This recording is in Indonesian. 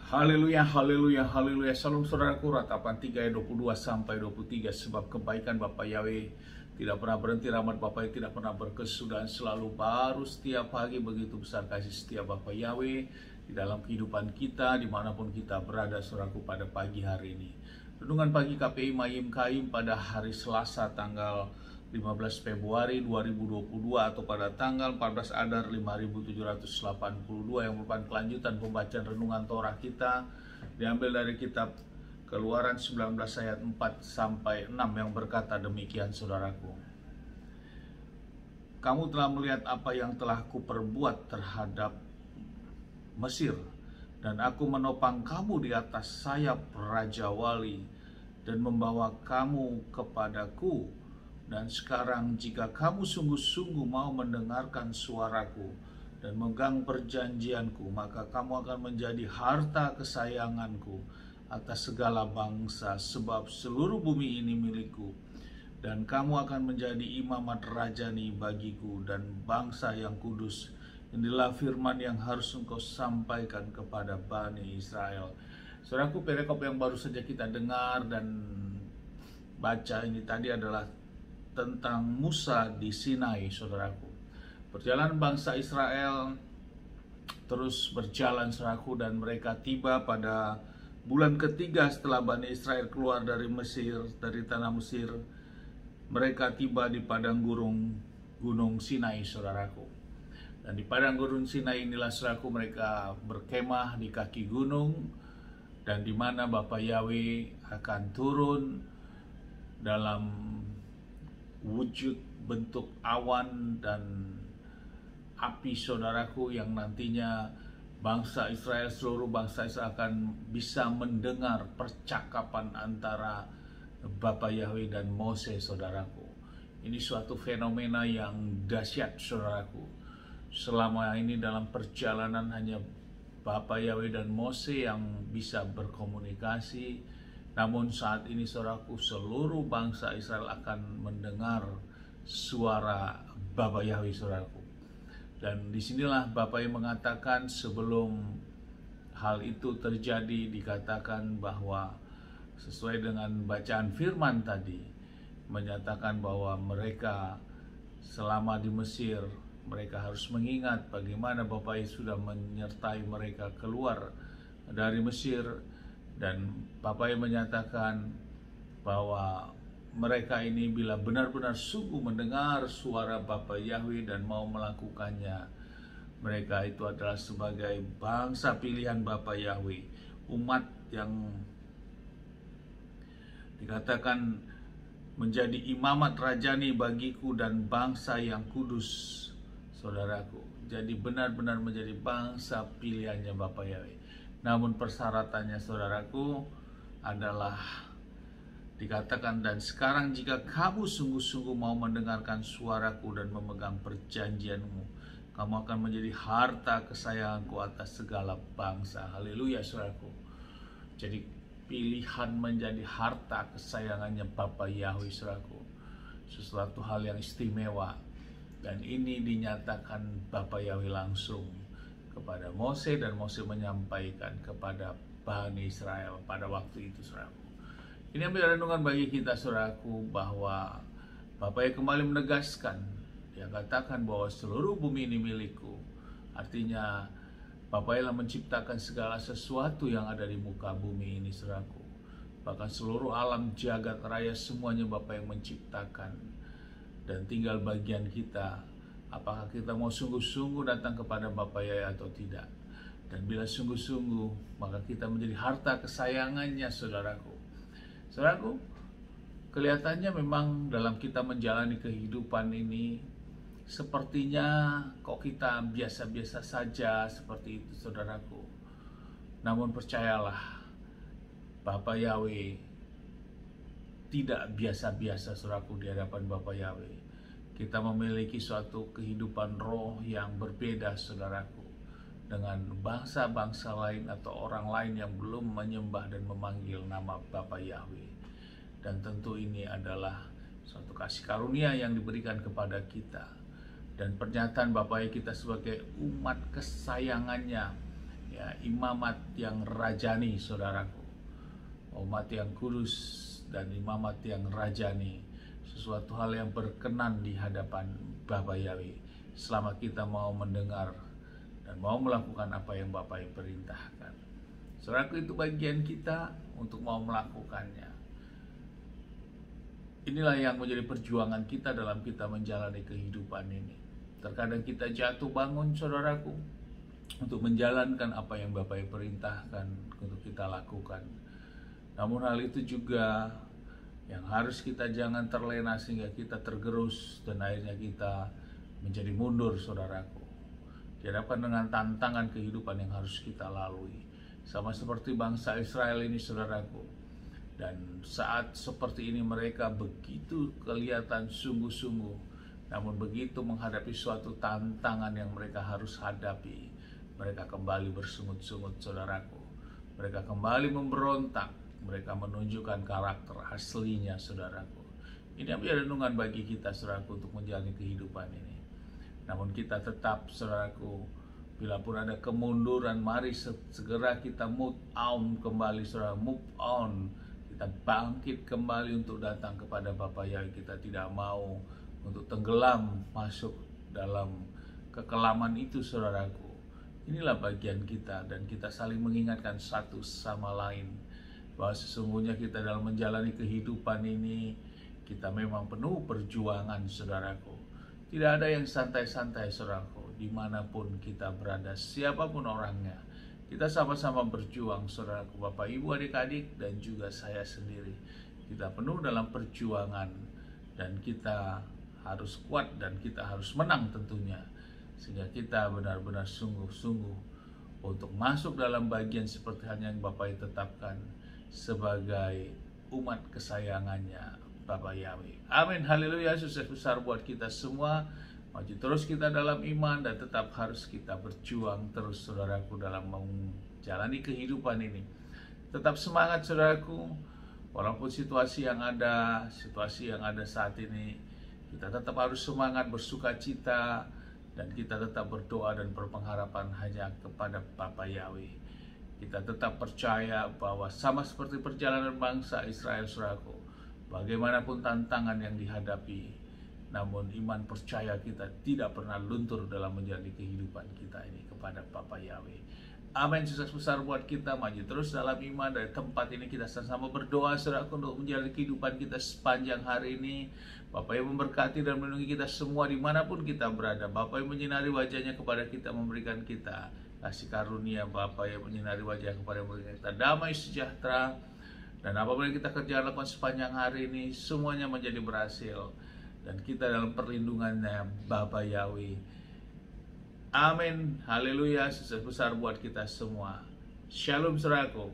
Haleluya, haleluya, haleluya. Salam saudaraku, ratapan 3 ayat 22 sampai 23. Sebab kebaikan Bapa Yahweh tidak pernah berhenti, rahmat Bapa tidak pernah berkesudahan, selalu baru setiap pagi. Begitu besar kasih setia Bapa Yahweh di dalam kehidupan kita, dimanapun kita berada saudaraku pada pagi hari ini. Renungan pagi KPI Mayim Kaim pada hari Selasa tanggal 15 Februari 2022 atau pada tanggal 14 Adar 5782 yang merupakan kelanjutan pembacaan renungan Torah kita, diambil dari kitab Keluaran 19 ayat 4 sampai 6 yang berkata demikian, saudaraku. Kamu telah melihat apa yang telah kuperbuat terhadap Mesir, dan aku menopang kamu di atas sayap Raja Wali dan membawa kamu kepadaku. Dan sekarang jika kamu sungguh-sungguh mau mendengarkan suaraku dan memegang perjanjianku, maka kamu akan menjadi harta kesayanganku atas segala bangsa, sebab seluruh bumi ini milikku. Dan kamu akan menjadi imamat rajani bagiku dan bangsa yang kudus. Inilah firman yang harus engkau sampaikan kepada Bani Israel. Saudaraku, perikop yang baru saja kita dengar dan baca ini tadi adalah tentang Musa di Sinai, saudaraku. Perjalanan bangsa Israel terus berjalan, saudaraku, dan mereka tiba pada bulan ketiga setelah Bani Israel keluar dari Mesir, dari tanah Mesir. Mereka tiba di padang gunung Sinai, saudaraku. Dan di padang gunung Sinai inilah, saudaraku, mereka berkemah di kaki gunung, dan di mana Bapa Yahweh akan turun dalam wujud bentuk awan dan api, saudaraku, yang nantinya bangsa Israel, seluruh bangsa Israel akan bisa mendengar percakapan antara Bapa Yahweh dan Mose, saudaraku. Ini suatu fenomena yang dahsyat, saudaraku. Selama ini dalam perjalanan hanya Bapa Yahweh dan Mose yang bisa berkomunikasi. Namun saat ini, saudaraku, seluruh bangsa Israel akan mendengar suara Bapa Yahweh, saudaraku. Dan disinilah Bapa yang mengatakan, sebelum hal itu terjadi, dikatakan bahwa sesuai dengan bacaan firman tadi, menyatakan bahwa mereka selama di Mesir, mereka harus mengingat bagaimana Bapa sudah menyertai mereka keluar dari Mesir. Dan Bapa yang menyatakan bahwa mereka ini bila benar-benar sungguh mendengar suara Bapa Yahweh dan mau melakukannya, mereka itu adalah sebagai bangsa pilihan Bapa Yahweh, umat yang dikatakan menjadi imamat rajani bagiku dan bangsa yang kudus, saudaraku. Jadi benar-benar menjadi bangsa pilihannya Bapa Yahweh. Namun persyaratannya, saudaraku, adalah dikatakan, dan sekarang jika kamu sungguh-sungguh mau mendengarkan suaraku dan memegang perjanjianmu, kamu akan menjadi harta kesayanganku atas segala bangsa. Haleluya, saudaraku. Jadi pilihan menjadi harta kesayangannya Bapa Yahweh, saudaraku, sesuatu hal yang istimewa. Dan ini dinyatakan Bapa Yahweh langsung kepada Mose, dan Mose menyampaikan kepada Bani Israel pada waktu itu, saudaraku. Ini ambil renungan bagi kita, saudaraku, bahwa Bapa yang kembali menegaskan, dia katakan bahwa seluruh bumi ini milikku. Artinya Bapa yang menciptakan segala sesuatu yang ada di muka bumi ini, saudaraku. Bahkan seluruh alam jagat raya, semuanya Bapa yang menciptakan. Dan tinggal bagian kita, apakah kita mau sungguh-sungguh datang kepada Bapa Yahweh atau tidak. Dan bila sungguh-sungguh, maka kita menjadi harta kesayangannya, saudaraku. Saudaraku, kelihatannya memang dalam kita menjalani kehidupan ini, sepertinya kok kita biasa-biasa saja seperti itu, saudaraku. Namun percayalah, Bapa Yahweh tidak biasa-biasa, saudaraku, di hadapan Bapa Yahweh. Kita memiliki suatu kehidupan roh yang berbeda, saudaraku, dengan bangsa-bangsa lain atau orang lain yang belum menyembah dan memanggil nama Bapa Yahweh. Dan tentu ini adalah suatu kasih karunia yang diberikan kepada kita. Dan pernyataan Bapa kita sebagai umat kesayangannya, ya, imamat yang rajani, saudaraku, umat yang kudus dan imamat yang rajani, sesuatu hal yang berkenan di hadapan Bapa Yahweh selama kita mau mendengar dan mau melakukan apa yang Bapa perintahkan. Saudaraku, itu bagian kita untuk mau melakukannya. Inilah yang menjadi perjuangan kita dalam kita menjalani kehidupan ini. Terkadang kita jatuh bangun, saudaraku, untuk menjalankan apa yang Bapa perintahkan untuk kita lakukan. Namun hal itu juga yang harus kita jangan terlena sehingga kita tergerus dan akhirnya kita menjadi mundur, saudaraku. Dihadapkan dengan tantangan kehidupan yang harus kita lalui. Sama seperti bangsa Israel ini, saudaraku. Dan saat seperti ini mereka begitu kelihatan sungguh-sungguh, namun begitu menghadapi suatu tantangan yang mereka harus hadapi, mereka kembali bersungut-sungut, saudaraku. Mereka kembali memberontak, mereka menunjukkan karakter aslinya, saudaraku. Ini menjadi renungan bagi kita, saudaraku, untuk menjalani kehidupan ini. Namun kita tetap, saudaraku, bila pun ada kemunduran, mari segera kita move on kembali, saudara, move on. Kita bangkit kembali untuk datang kepada Bapa Yahweh. Kita tidak mau untuk tenggelam masuk dalam kekelaman itu, saudaraku. Inilah bagian kita, dan kita saling mengingatkan satu sama lain bahwa sesungguhnya kita dalam menjalani kehidupan ini, kita memang penuh perjuangan, saudaraku. Tidak ada yang santai-santai, saudaraku, dimanapun kita berada, siapapun orangnya. Kita sama-sama berjuang, saudaraku, Bapak, Ibu, adik-adik, dan juga saya sendiri. Kita penuh dalam perjuangan, dan kita harus kuat, dan kita harus menang tentunya. Sehingga kita benar-benar sungguh-sungguh untuk masuk dalam bagian seperti yang Bapak tetapkan sebagai umat kesayangannya, Bapa Yahweh. Amin, haleluya. Sukses besar buat kita semua. Maju terus kita dalam iman, dan tetap harus kita berjuang terus, saudaraku, dalam menjalani kehidupan ini. Tetap semangat, saudaraku, walaupun situasi yang ada saat ini, kita tetap harus semangat, bersuka cita, dan kita tetap berdoa dan berpengharapan hanya kepada Bapa Yahweh. Kita tetap percaya bahwa sama seperti perjalanan bangsa Israel, saudaraku, bagaimanapun tantangan yang dihadapi, namun iman percaya kita tidak pernah luntur dalam menjalani kehidupan kita ini kepada Bapa Yahweh. Amin. Sukses besar buat kita, maju terus dalam iman. Dari tempat ini kita sama-sama berdoa, saudaraku, untuk menjalani kehidupan kita sepanjang hari ini. Bapa yang memberkati dan melindungi kita semua dimanapun kita berada. Bapa yang menyinari wajahnya kepada kita, memberikan kita kasih karunia. Bapa yang menyinari wajah kepada kita, damai sejahtera. Dan apapun yang kita kerjakan lakukan sepanjang hari ini, semuanya menjadi berhasil. Dan kita dalam perlindungannya Bapa Yahweh. Amin, haleluya. Sukses besar buat kita semua. Shalom, saudaraku.